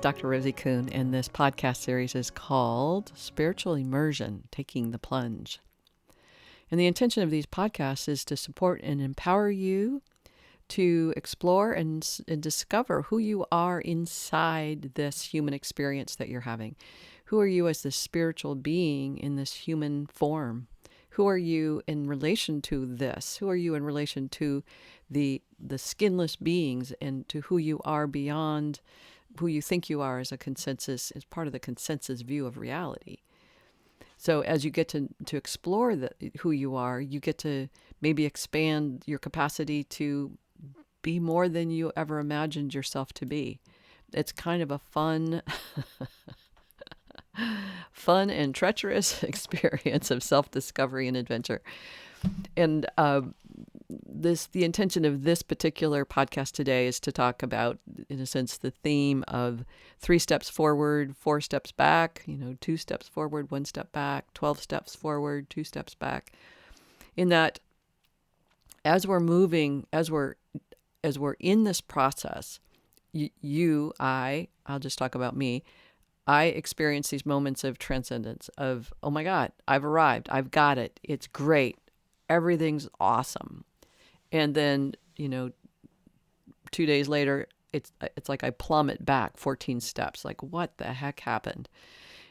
Dr. Rosie Kuhn, and this podcast series is called Spiritual Immersion, Taking the Plunge. And the intention of these podcasts is to support and empower you to explore and discover who you are inside this human experience that you're having. Who are you as this spiritual being in this human form? Who are you in relation to this? Who are you in relation to the skinless beings, and to who you are beyond who you think you are as a consensus, as part of the consensus view of reality? So as you get to explore who you are, you get to maybe expand your capacity to be more than you ever imagined yourself to be. It's kind of a fun and treacherous experience of self-discovery and adventure. And the intention of this particular podcast today is to talk about, in a sense, the theme of 3 steps forward, 4 steps back, 2 steps forward, 1 step back, 12 steps forward, 2 steps back. In that, as we're moving, as we're in this process, I'll just talk about me. I experience these moments of transcendence of, oh my God, I've arrived. I've got it. It's great. Everything's awesome. And then, 2 days later, it's like I plummet back 14 steps. Like, what the heck happened?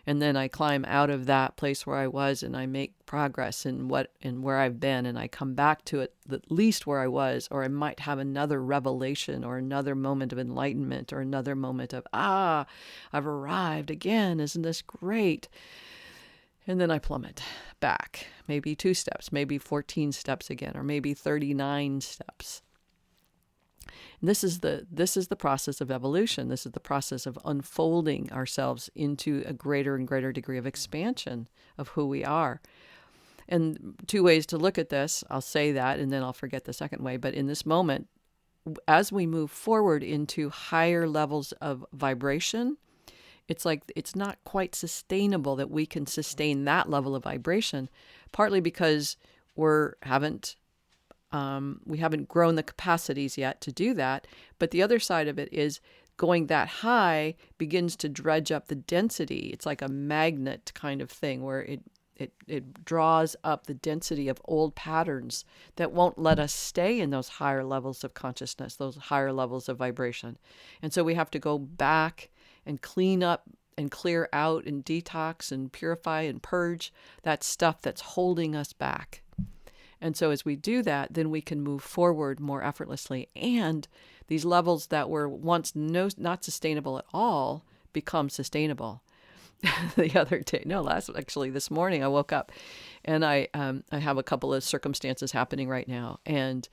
And then I climb out of that place where I was, and I make progress in where I've been, and I come back to it at least where I was, or I might have another revelation or another moment of enlightenment or another moment of, I've arrived again. Isn't this great? And then I plummet back, maybe 2 steps, maybe 14 steps again, or maybe 39 steps. And this is the process of evolution. This is the process of unfolding ourselves into a greater and greater degree of expansion of who we are. And 2 ways to look at this. I'll say that, and then I'll forget the second way. But in this moment, as we move forward into higher levels of vibration, it's like it's not quite sustainable that we can sustain that level of vibration, partly because we haven't grown the capacities yet to do that. But the other side of it is going that high begins to dredge up the density. It's like a magnet kind of thing where it draws up the density of old patterns that won't let us stay in those higher levels of consciousness, those higher levels of vibration. And so we have to go back and clean up and clear out and detox and purify and purge that stuff that's holding us back. And so as we do that, then we can move forward more effortlessly. And these levels that were once not sustainable at all become sustainable. This morning I woke up and I have a couple of circumstances happening right now. And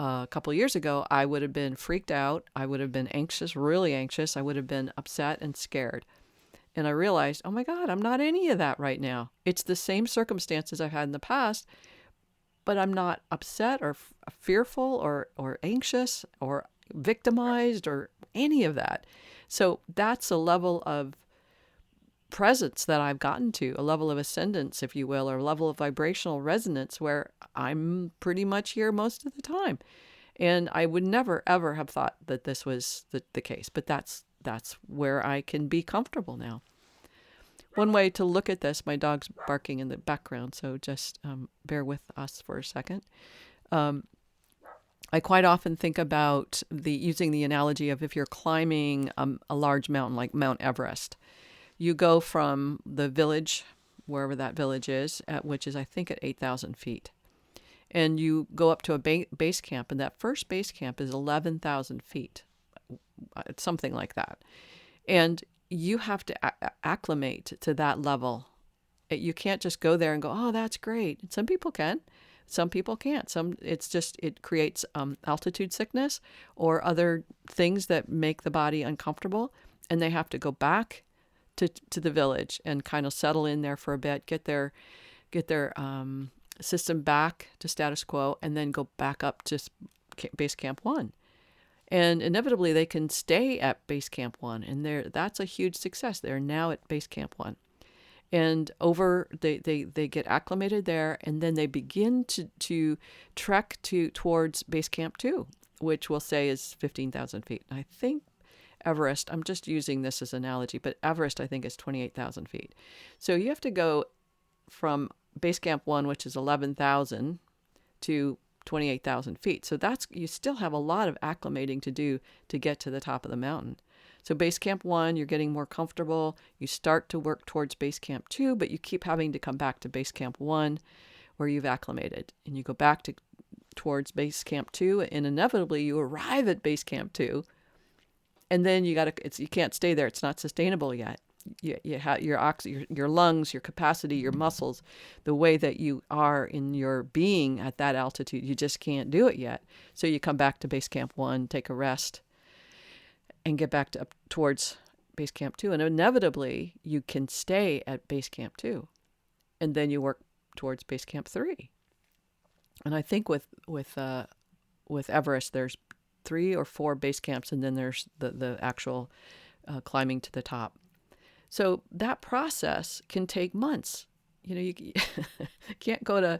a couple of years ago, I would have been freaked out. I would have been anxious, really anxious. I would have been upset and scared. And I realized, oh my God, I'm not any of that right now. It's the same circumstances I've had in the past, but I'm not upset or fearful or anxious or victimized or any of that. So that's a level of presence that I've gotten to, a level of ascendance, if you will, or a level of vibrational resonance where I'm pretty much here most of the time. And I would never, ever have thought that this was the case, but that's where I can be comfortable now. One way to look at this, my dog's barking in the background, so just bear with us for a second. I quite often think about using the analogy of if you're climbing a large mountain like Mount Everest. You go from the village, wherever that village is, which is I think at 8,000 feet. And you go up to a base camp, and that first base camp is 11,000 feet. It's something like that. And you have to acclimate to that level. You can't just go there and go, oh, that's great. Some people can. Some people can't. It creates altitude sickness or other things that make the body uncomfortable. And they have to go back to the village and kind of settle in there for a bit, get their system back to status quo, and then go back up to base camp 1. And inevitably they can stay at base camp 1, and that's a huge success. They're now at base camp 1. And they get acclimated there, and then they begin to trek towards base camp 2, which we'll say is 15,000 feet. I think Everest, I'm just using this as an analogy, but Everest, I think, is 28,000 feet. So you have to go from base camp 1, which is 11,000, to 28,000 feet. So you still have a lot of acclimating to do to get to the top of the mountain. So base camp 1, you're getting more comfortable. You start to work towards base camp 2, but you keep having to come back to base camp 1 where you've acclimated. And you go back towards base camp 2, and inevitably you arrive at base camp 2. And then you can't stay there. It's not sustainable yet. You have your lungs, your capacity, your muscles, the way that you are in your being at that altitude, you just can't do it yet. So you come back to base camp 1, take a rest, and get back up towards base camp 2. And inevitably, you can stay at base camp 2, and then you work towards base camp 3. And I think with Everest, there's 3 or 4 base camps, and then there's the actual climbing to the top. So that process can take months. You can't go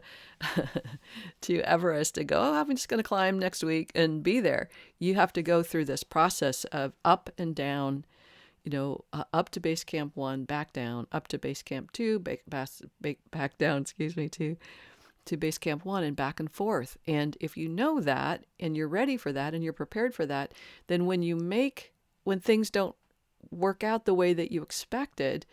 to Everest and go, I'm just going to climb next week and be there. You have to go through this process of up and down, up to base camp 1, back down, up to base camp 2, back down, to base camp 1, and back and forth. And if you know that, and you're ready for that, and you're prepared for that, then when things don't work out the way that you expected,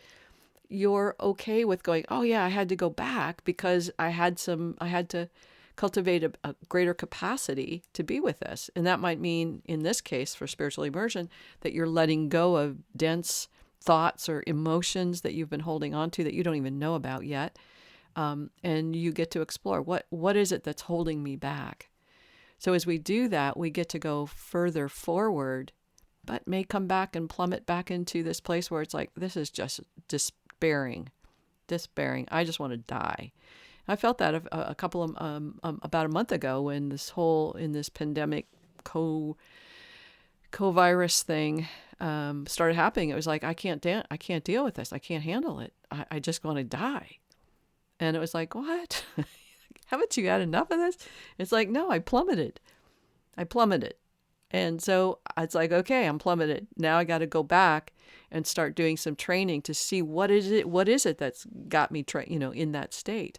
you're okay with going, oh yeah, I had to go back because I had to cultivate a greater capacity to be with this. And that might mean, in this case, for spiritual immersion, that you're letting go of dense thoughts or emotions that you've been holding on to that you don't even know about yet. And you get to explore what is it that's holding me back. So as we do that, we get to go further forward, but may come back and plummet back into this place where it's like, this is just despairing. I just want to die. I felt that a couple of about a month ago when in this pandemic co-virus thing started happening. It was like, I can't deal with this. I can't handle it. I just want to die. And it was like, what? Haven't you had enough of this? It's like, no, I plummeted. And so it's like, okay, I'm plummeted. Now I got to go back and start doing some training to see what is it that's got me, in that state.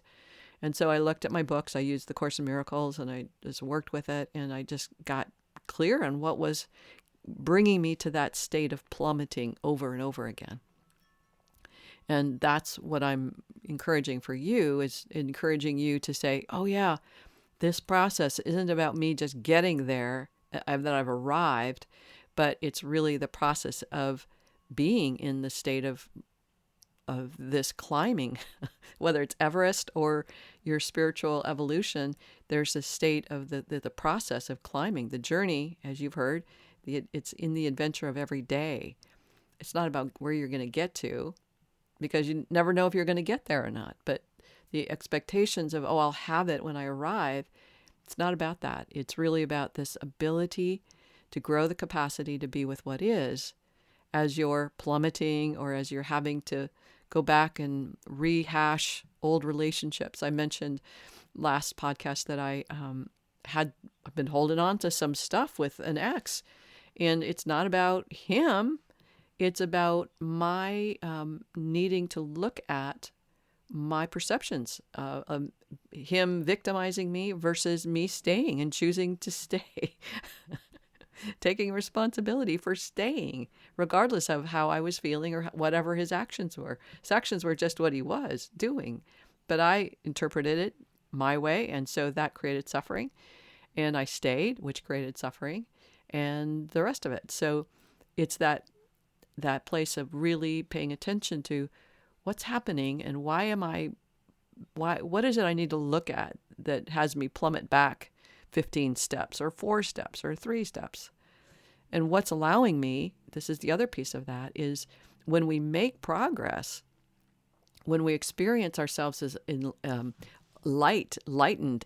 And so I looked at my books. I used the Course in Miracles, and I just worked with it. And I just got clear on what was bringing me to that state of plummeting over and over again. And that's what I'm encouraging for you, is encouraging you to say, oh yeah, this process isn't about me just getting there, that I've arrived, but it's really the process of being in the state of this climbing, whether it's Everest or your spiritual evolution. There's a state of the process of climbing. The journey, as you've heard, it's in the adventure of every day. It's not about where you're going to get to, because you never know if you're going to get there or not. But the expectations of, I'll have it when I arrive, it's not about that. It's really about this ability to grow the capacity to be with what is as you're plummeting, or as you're having to go back and rehash old relationships. I mentioned last podcast that I've been holding on to some stuff with an ex, and it's not about him. It's about my needing to look at my perceptions of him victimizing me versus me staying and choosing to stay, taking responsibility for staying, regardless of how I was feeling or whatever his actions were. His actions were just what he was doing, but I interpreted it my way, and so that created suffering, and I stayed, which created suffering, and the rest of it. So it's that place of really paying attention to what's happening, and what is it I need to look at that has me plummet back 15 steps or 4 steps or 3 steps. And what's allowing me, this is the other piece of that, is when we make progress, when we experience ourselves as enlightened,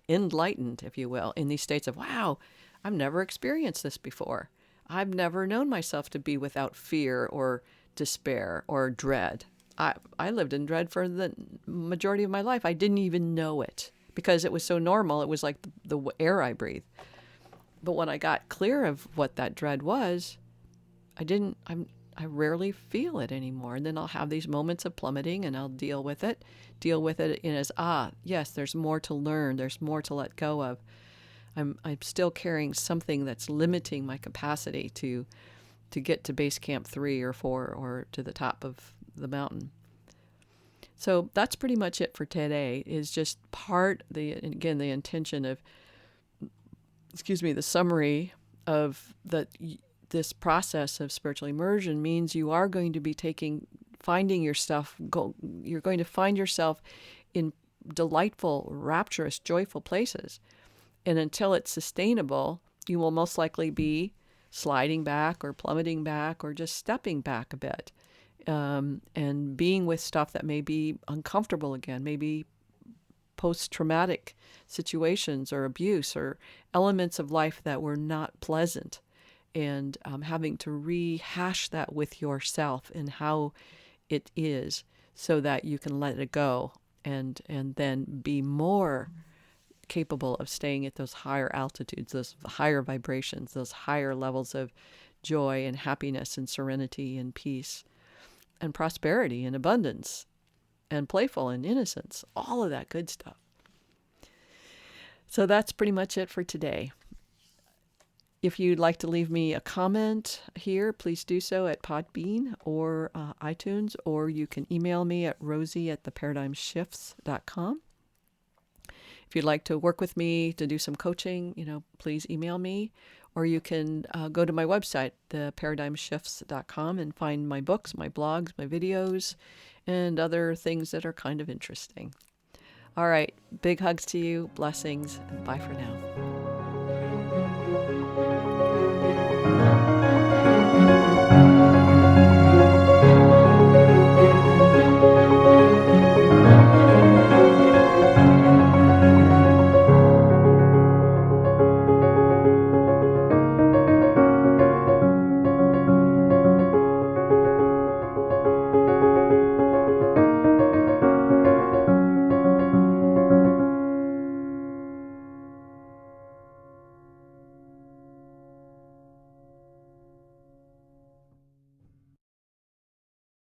if you will, in these states of, wow, I've never experienced this before. I've never known myself to be without fear or despair or dread. I lived in dread for the majority of my life. I didn't even know it because it was so normal. It was like the air I breathe. But when I got clear of what that dread was, I rarely feel it anymore. And then I'll have these moments of plummeting and I'll deal with it in as, yes, there's more to learn. There's more to let go of. I'm still carrying something that's limiting my capacity to get to base camp 3 or 4 or to the top of the mountain. So that's pretty much it for today, is just the intention of, the summary of this process of spiritual immersion means you are going to be finding your stuff, you're going to find yourself in delightful, rapturous, joyful places. And until it's sustainable, you will most likely be sliding back or plummeting back or just stepping back a bit, and being with stuff that may be uncomfortable again, maybe post-traumatic situations or abuse or elements of life that were not pleasant, and having to rehash that with yourself and how it is so that you can let it go and then be more capable of staying at those higher altitudes, those higher vibrations, those higher levels of joy and happiness and serenity and peace and prosperity and abundance and playful and innocence, all of that good stuff. So that's pretty much it for today. If you'd like to leave me a comment here, please do so at Podbean or iTunes, or you can email me at rosie@theparadigmshifts.com. If you'd like to work with me to do some coaching, please email me, or you can go to my website, theparadigmshifts.com, and find my books, my blogs, my videos, and other things that are kind of interesting. All right, big hugs to you, blessings, and bye for now.